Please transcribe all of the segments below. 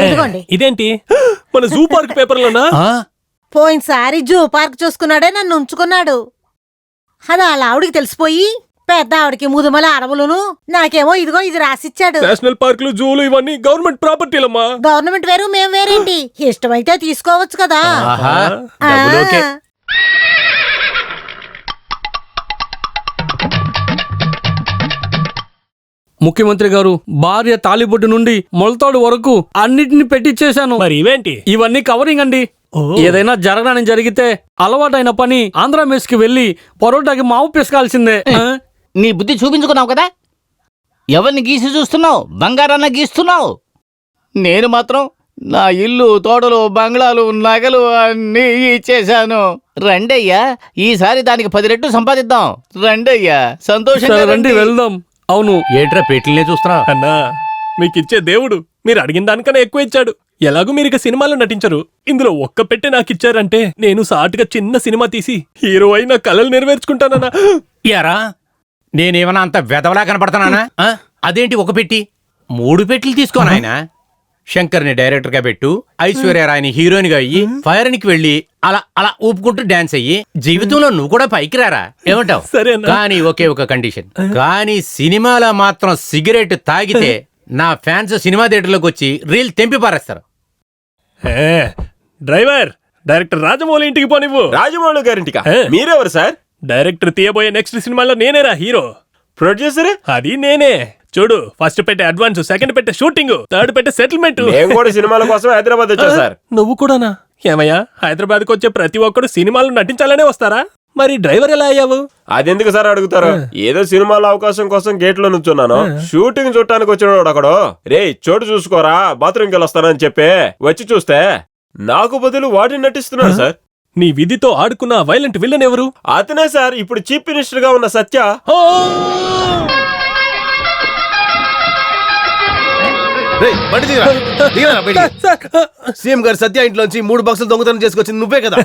ఇదిగోండి. ఇదేంటి మన జూ పార్క్ పేపర్లోనా? పోయినసారి జూ పార్క్ చూసుకున్నాడే నన్ను ఉంచుకున్నాడు. అది వాళ్ళ ఆవిడికి తెలిసిపోయి పెద్ద ఆవిడికి ముదుమల అడవులను నాకేమో ఇదిగో ఇది రాసిచ్చాడు. నేషనల్ పార్కులు జూలు ఇవన్నీ గవర్నమెంట్ ప్రాపర్టీలమ్మా. గవర్నమెంట్ వేరు మేం వేరేంటి? ఇష్టమైతే తీసుకోవచ్చు కదా. ముఖ్యమంత్రి గారు, భార్య తాలిబొట్టు నుండి మొలతాడు వరకు అన్నిటిని పెట్టించేశాను. మరి ఇవేంటి? ఇవన్నీ కవరింగ్ అండి. ఏదైనా జరగని జరిగితే అలవాటైన పని ఆంధ్ర మెస్ కి వెళ్లి పరోటాకి మావు పిసకాల్సిందే. నీ బుద్ధి చూపించుకున్నావు కదా. ఎవరిని గీసి చూస్తున్నావు? బంగారాన్న గీస్తున్నావు. నేను మాత్రం నా ఇల్లు, తోటలు, బంగ్లాలు, నగలు అన్నీ ఇచ్చేశాను. రండయ్యా, ఈసారి దానికి 10 రెట్లు సంపాదిద్దాం. రండయ్యా, సంతోషంగా రండి వెళ్దాం. అవును, ఏట్రా పెట్లనే చూస్తున్నా? అన్నా, మీకిచ్చే దేవుడు మీరు అడిగిన దానికన్నా ఎక్కువ ఇచ్చాడు. ఎలాగూ మీరు ఇక సినిమాలో నటించరు. ఇందులో ఒక్క పెట్టె నాకిచ్చారంటే నేను సాటుగా చిన్న సినిమా తీసి హీరో అయిన కలలు నెరవేర్చుకుంటానన్నా. యారా, నేనేమన్నా అంత వెదవలా కనపడతానా? అదేంటి ఒక పెట్టి? 3 పెట్టెలు తీసుకోనాయన. శంకర్ని డైరెక్టర్ గా పెట్టు, ఐశ్వర్యరాయ్ని హీరోయిన్ గా అయ్యి, ఫైర్నికి వెళ్ళి అలా అలా ఊపుకుంటూ డాన్స్ అయ్యి జీవితంలో నువ్వు కూడా పైకి రారా. ఏమంటావు? సరేనా? కానీ ఒకే ఒక కండిషన్. కానీ సినిమాలో మాత్రం సిగరెట్ తాగితే నా ఫ్యాన్స్ సినిమా థియేటర్లోకి వచ్చి రీల్ తెంపి పారేస్తారు. డ్రైవర్, డైరెక్టర్ రాజమౌళి ఇంటికి పోనివ్వు. రాజమౌళి గారింటికా? మీరెవరు సార్? డైరెక్టర్ తీయబోయే నెక్స్ట్ సినిమాలో నేనేరా హీరో. ప్రొడ్యూసర్? అది నేనే. చూడు, ఫస్ట్ పెట్టే అడ్వాన్స్, సెకండ్ పెట్టే షూటింగ్, థర్డ్ పెట్టే సెటిల్మెంట్. నేను కూడా సినిమాల కోసం హైదరాబాద్ వచ్చా సార్. నువ్వు కూడానా? ఏమయ్యా, హైదరాబాద్కి వచ్చే ప్రతి ఒక్కడు సినిమాలో నటించాలనే వస్తారా? మరి డ్రైవర్ ఎలా అయ్యావు? అదెందుకు సార్ అడుగుతారు? ఏదో సినిమాల అవకాశం కోసం గేట్ లో నుంచున్నాను. షూటింగ్ చూడటానికి వచ్చినాడు అక్కడు. రే, చోటు చూసుకోరా, బాత్రూమ్కి వెళ్ళొస్తానని చెప్పి వచ్చి చూస్తే నాకు బదులు వాడిని నటిస్తున్నాడు సార్. నీ విధితో ఆడుకున్న వైలెంట్ విల్లన్ ఎవరు? అతనే సార్, ఇప్పుడు చీఫ్ మినిస్టర్ గా ఉన్న సత్య. సీఎం గారు సత్య ఇంట్లోంచి 3 బాక్సులు దొంగతనం చేసుకొచ్చింది నువ్వే కదా?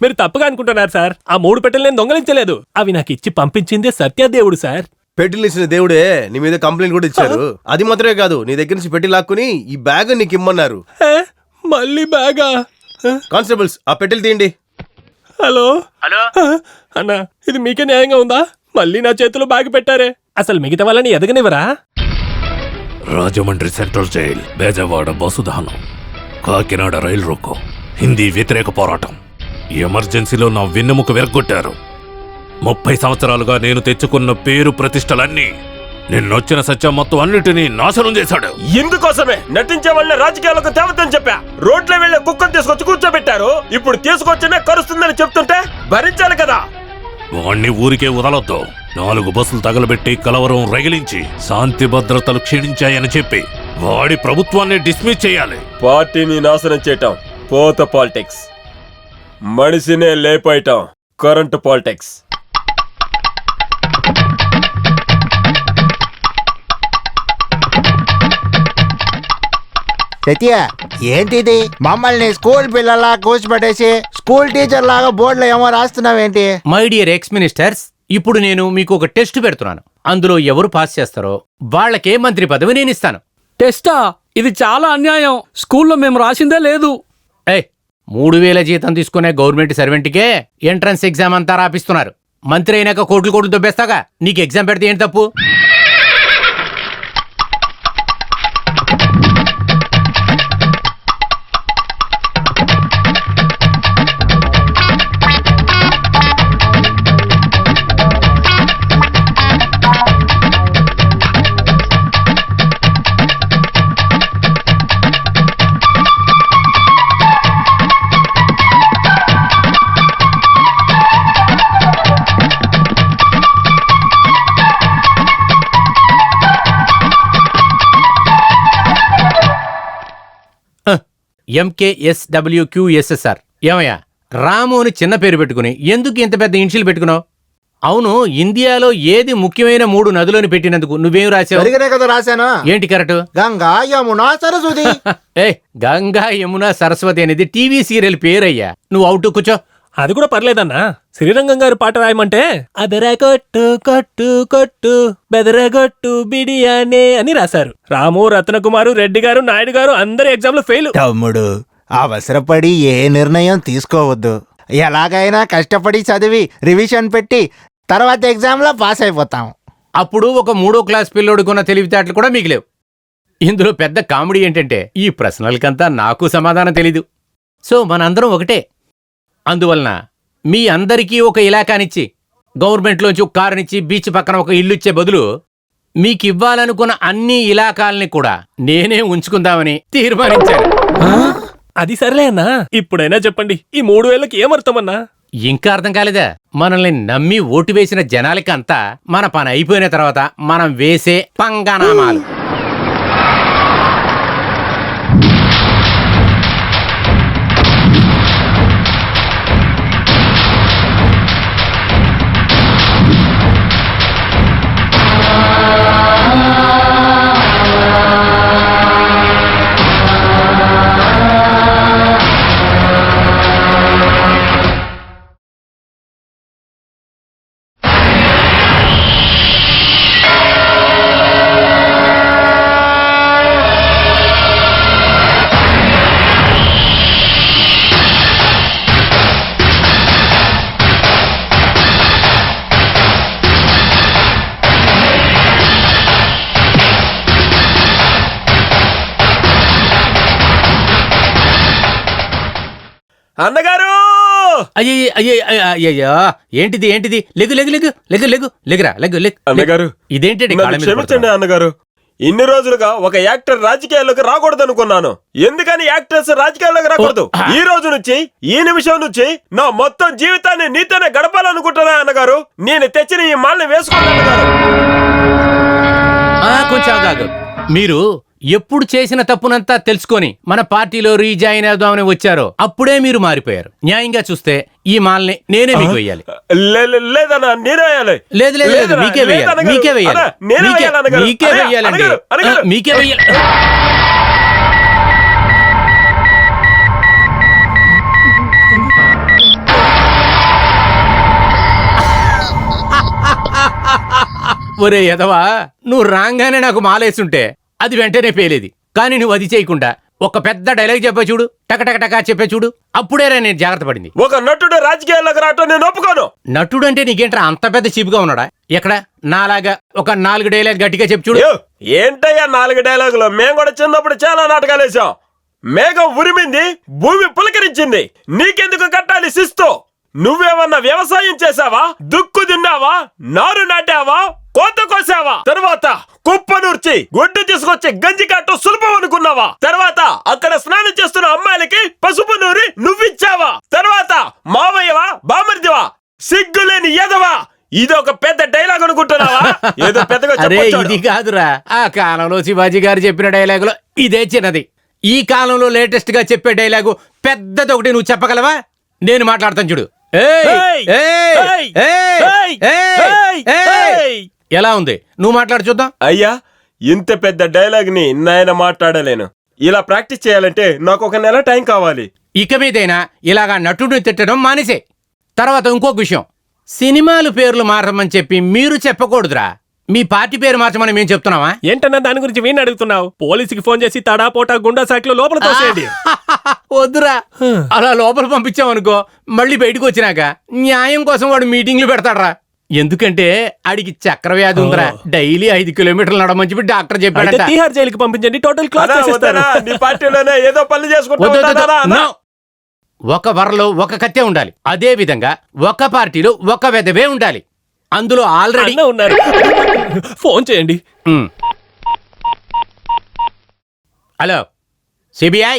మీరు తప్పుగా అనుకుంటున్నారు సార్. ఆ 3 పెట్టెలు నేను దొంగలించలేదు. అవి నాకు ఇచ్చి పంపించిందే సత్యదేవుడు సార్. పెట్టిలు ఇచ్చిన దేవుడే నీ మీద కంప్లైంట్ కూడా ఇచ్చారు. అది మాత్రమే కాదు, నీ దగ్గర నుంచి పెట్టి లాక్కుని ఈ బ్యాగ్ నీకు ఇమ్మన్నారు. మళ్ళీ బ్యాగా? కానిస్టేబుల్స్, ఆ పెట్టెలు తీయండి. హలో అన్నా, ఇది మీకే న్యాయంగా ఉందా? మళ్ళీ నా చేతిలో బ్యాగ్ పెట్టారే. అసలు మిగతా వాళ్ళని ఎదగనివరా? రాజమండ్రి సెంట్రల్ జైల్, బేజవాడ బసుధానం, కాకినాడ రైలు రోకో, హిందీ వ్యతిరేక పోరాటం, ఎమర్జెన్సీలో నా వెన్నెముక విరగొట్టారు. 30 సంవత్సరాలుగా నేను తెచ్చుకున్న పేరు ప్రతిష్టలన్నీ నిన్నొచ్చిన సత్యం మొత్తం అన్నిటినీ నాశనం చేశాడు. ఇందుకోసమే నటించే వాళ్ళని రాజకీయాలకు తేవద్దని చెప్పా. రోడ్లో వెళ్లే కుక్కను తీసుకొచ్చి కూర్చోబెట్టారు. ఇప్పుడు తీసుకొచ్చినా కరుస్తుందని చెప్తుంటే భరించాలి కదా. వాణ్ణి ఊరికే వదలొద్దు. 4 బస్సులు తగలబెట్టి కలవరం రగిలించి శాంతి భద్రతలు క్షీణించాయని చెప్పి వాడి ప్రభుత్వాన్ని డిస్మిస్ చేయాలి. పార్టీని నాశనం చేయటం పోత పాలిటిక్స్, మనిషినే లేపేయటం కరెంట్ పాలిటిక్స్. సత్య, ఏంటిది? మమ్మల్ని స్కూల్ పిల్లలా కూర్చోబెట్టేసి స్కూల్ టీచర్ లాగా బోర్డులో ఏమో రాస్తున్నావేంటి? మై డియర్ ఎక్స్ మినిస్టర్స్, ఇప్పుడు నేను మీకు ఒక టెస్ట్ పెడుతున్నాను. అందులో ఎవరు పాస్ చేస్తారో వాళ్ళకే మంత్రి పదవి నేను ఇస్తాను. టెస్టా? ఇది చాలా అన్యాయం. స్కూల్లో మేము రాసిందే లేదు. 3000 జీతం తీసుకునే గవర్నమెంట్ సర్వెంట్కే ఎంట్రన్స్ ఎగ్జామ్ అంతా రాపిస్తున్నారు. మంత్రి అయినాక కోట్లు దొబ్బేస్తాగా. నీకు ఎగ్జామ్ పెడితే ఏంటి తప్పు? MKSWQSSR. ఏమయ్యా, రాము అని చిన్న పేరు పెట్టుకుని ఎందుకు ఇంత పెద్ద ఇనిషియల్ పెట్టుకున్నావు? అవును, ఇండియాలో ఏది ముఖ్యమైన 3 నదులను పెట్టినందుకు నువ్వేం రాసావు? కదా రాశాను. ఏంటి కరెక్ట్? గంగా, యమునా, సరస్వతి. గంగా, యమున, సరస్వతి అనేది టీవీ సీరియల్ పేరయ్యా. నువ్వు అవుట్ కూర్చో. అది కూడా పర్లేదన్నా. శ్రీరంగం గారి పాట రాయమంటే అదరా కొట్టు కొట్టు కొట్టు బెదరగొట్టు బిడియానే అని రాశారు. రాము, రత్నకుమారు, రెడ్డి గారు, నాయుడు గారు అందరు ఎగ్జామ్ లో ఫెయిల్. తమ్ముడు, అవసరపడి ఏ నిర్ణయం తీసుకోవద్దు. ఎలాగైనా కష్టపడి చదివి రివిజన్ పెట్టి తర్వాత ఎగ్జామ్లో పాస్ అయిపోతాం. అప్పుడు ఒక 3వ క్లాస్ పిల్లోడుకున్న తెలివితేటలు కూడా మిగిలేవు. ఇందులో పెద్ద కామెడీ ఏంటంటే ఈ ప్రశ్నలకంతా నాకు సమాధానం తెలీదు. సో మనందరం ఒకటే. అందువలన మీ అందరికీ ఒక ఇలాకానిచ్చి గవర్నమెంట్లోంచి ఒక కారునిచ్చి బీచ్ పక్కన ఒక ఇల్లు ఇచ్చే బదులు మీకివ్వాలనుకున్న అన్ని ఇలాకాల్ని కూడా నేనే ఉంచుకుందామని తీర్మానించాను. అది సర్లే అన్నా, ఇప్పుడైనా చెప్పండి ఈ 3000కి ఏమర్థమన్నా? ఇంకా అర్థం కాలేదా? మనల్ని నమ్మి ఓటు వేసిన జనాలకంతా మన పని అయిపోయిన తర్వాత మనం వేసే పంగనామాలు. అన్నగారు! అయ్యయ్యో ఏంటిది ఏంటిది? లెగు లెగు లెగు లెగు లెగు లెగురా లెగు లెగు. అన్నగారు, ఇదేంటండి? నన్ను క్షమించండి అన్నగారు. ఇన్ని రోజులుగా ఒక యాక్టర్ రాజకీయాల్లోకి రాకూడదనుకున్నాను. ఎందుకని యాక్టర్స్ రాజకీయాల్లోకి రాకూడదు? ఈ రోజు నుంచి, ఈ నిమిషం నుంచి నా మొత్తం జీవితాన్ని నీతోనే గడపాలనుకుంటున్నా అన్నగారు. నేను తెచ్చిన ఈ మాల్ని వేసుకోండి అన్నగారు. కొంచెం ఆగాగు. మీరు ఎప్పుడు చేసిన తప్పునంతా తెలుసుకొని మన పార్టీలో రీజాయిన్ అవుదామని వచ్చారో అప్పుడే మీరు మారిపోయారు. న్యాయంగా చూస్తే ఈ మాల్ని నేనే మీకు వేయాలి. లేదన్నా, నేనే వేయాలి. లేదు లేదు లేదు, మీకే వేయాలి. మీకే వేయాలి. మీకే వేయాలండి. మీకే వేయాలి. ఒరే ఎదవా, నువ్వు రాగానే నాకు మాలేస్తుంటే అది వెంటనే పేలేది. కానీ నువ్వు అది చేయకుండా ఒక పెద్ద డైలాగ్ చెప్పే చూడు, టకటకటకా చెప్పే చూడు, అప్పుడేరా నేను జాగ్రత్త పడింది. ఒక నటుడు రాజకీయాల్లోకి రావటం నేను ఒప్పుకోను. నటుడు అంటే నీకేంట్రా అంత పెద్ద చీపుగా ఉన్నాడా? ఎక్కడ నాలాగా ఒక 4 డైలాగ్ గట్టిగా చెప్పు చూడు. ఏంటయ్యా 4 డైలాగులు? మేము కూడా చిన్నప్పుడు చాలా నాటకాలు వేసాం. మేఘం ఉరిమింది, భూమి పులకరించింది, నీకెందుకు కట్టాలి శిస్తు? నువ్వేమన్నా వ్యవసాయం చేసావా? దుక్కు తిన్నావా? నారు నాటావా? కోత కోసావా? తర్వాత కుప్పనూర్చి గుడ్డు తీసుకొచ్చి గంజి కాటం సులభం అనుకున్నావా? తర్వాత అక్కడ స్నానం చేస్తున్న అమ్మాయిలకి పసుపు నూరి నువ్విచ్చావా? తర్వాత మావయ్యవా బామర్దివా? సిగ్గులేని ఎదవా? ఇదొక పెద్ద డైలాగ్ అనుకుంటున్నావా? ఏదో పెద్దగా అరే చెప్పొచ్చాడు. ఇది కాదురా, ఆ కాలంలో శివాజీ గారు చెప్పిన డైలాగులో ఇదే చిన్నది. ఈ కాలంలో లేటెస్ట్ గా చెప్పే డైలాగు పెద్దది ఒకటి నువ్వు చెప్పగలవా? నేను మాట్లాడతాను చూడు. ఎలా ఉంది? నువ్వు మాట్లాడు చూద్దాం. అయ్యా, ఇంత పెద్ద డైలాగ్ ని నాయన మాట్లాడలేను. ఇలా ప్రాక్టీస్ చేయాలంటే నాకు 1 నెల టైం కావాలి. ఇక మీదైనా ఇలాగా నటుడిని తిట్టడం మానేసే. తర్వాత ఇంకొక విషయం, సినిమాలు పేర్లు మారమని చెప్పి మీరు చెప్పకూడదురా. మీ పార్టీ పేరు మార్చమని మేము చెప్తున్నావా? ఏంటన్నా దాని గురించి వీణ్ అడుగుతున్నావు? పోలీసుకి ఫోన్ చేసి తడా పోటా గుండా సాకిలో లోపల తోసేయండి. వద్దురా, అలా లోపల పంపించామనుకో మళ్ళీ బయటకు వచ్చినాక న్యాయం కోసం వాడు మీటింగ్లు పెడతాడ్రా. ఎందుకంటే ఆడికి చక్రవ్యాధి ఉందిరా. డైలీ 5 కిలోమీటర్లు నడమని చెప్పి డాక్టర్ చెప్పాడంట. తీహార్ జైలుకి పంపించండి, టోటల్ క్లాస్ చేసేస్తారు. నీ పార్టీలోనే ఏదో పనులు చేసుకుంటా. ఒక వరలో ఒక కత్తే ఉండాలి. అదే విధంగా ఒక పార్టీలో ఒక వెధవే ఉండాలి. అందులో ఆల్రెడీ ఉన్నారు. ఫోన్ చేయండి. హలో సిబిఐ,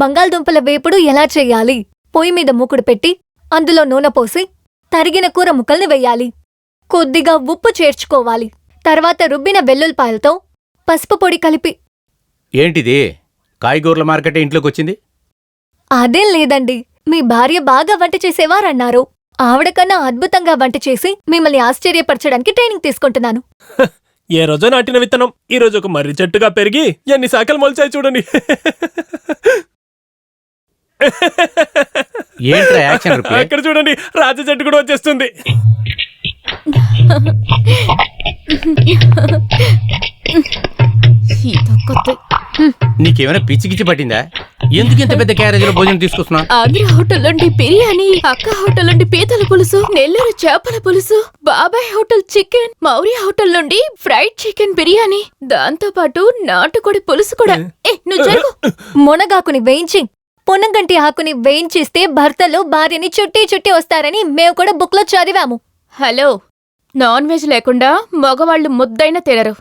బంగాళదుంపల వేపుడు ఎలా చెయ్యాలి? పొయ్యి మీద మూకుడు పెట్టి అందులో నూనె పోసి తరిగిన కూర ముక్కల్ని వెయ్యాలి. కొద్దిగా ఉప్పు చేర్చుకోవాలి. తర్వాత రుబ్బిన వెల్లుల్లిపాయలతో పసుపు పొడి కలిపి. ఏంటిది? కాయగూరల మార్కెట్ ఇంట్లోకి వచ్చింది? అదేం లేదండి, మీ భార్య బాగా వంట చేసేవారన్నారు. ఆవిడ కన్నా అద్భుతంగా వంట చేసి మిమ్మల్ని ఆశ్చర్యపరచడానికి ట్రైనింగ్ తీసుకుంటున్నాను. ఏ రోజో నాటిన విత్తనం ఈ రోజు ఒక మర్రి చెట్టుగా పెరిగి ఎన్ని శాఖలు మొలిచాయి చూడండి. ఏంట్రా యాక్షన్ రిప్లై? అక్కడ చూడండి, రాజ చెట్టు కూడా వచ్చేస్తుంది. నీకేమైనా పిచ్చికిచ్చి పట్టిందా? ఎందుకు ఇంత పెద్ద క్యారేజీలో భోజనం తీసుకొస్తున్నా? ఆంధ్ర హోటల్ నుండి బిర్యానీ, అక్క హోటల్ నుండి పీతల పులుసు, నెల్లూరు చేపల పులుసు, బాబాయ్ హోటల్ చికెన్, మౌర్య హోటల్ నుండి ఫ్రైడ్ చికెన్ బిర్యానీ, దాంతో పాటు నాటుకోడి పులుసు కూడా. నువ్వు జరుగు. మునగాకుని వేయించి పొన్నగంటి ఆకుని వేయించిస్తే భర్తలు భార్యని చుట్టి చుట్టి వస్తారని మేము కూడా బుక్ లో చదివాము. హలో, నాన్ వెజ్ లేకుండా మగవాళ్ళు ముద్దైనా తినరు.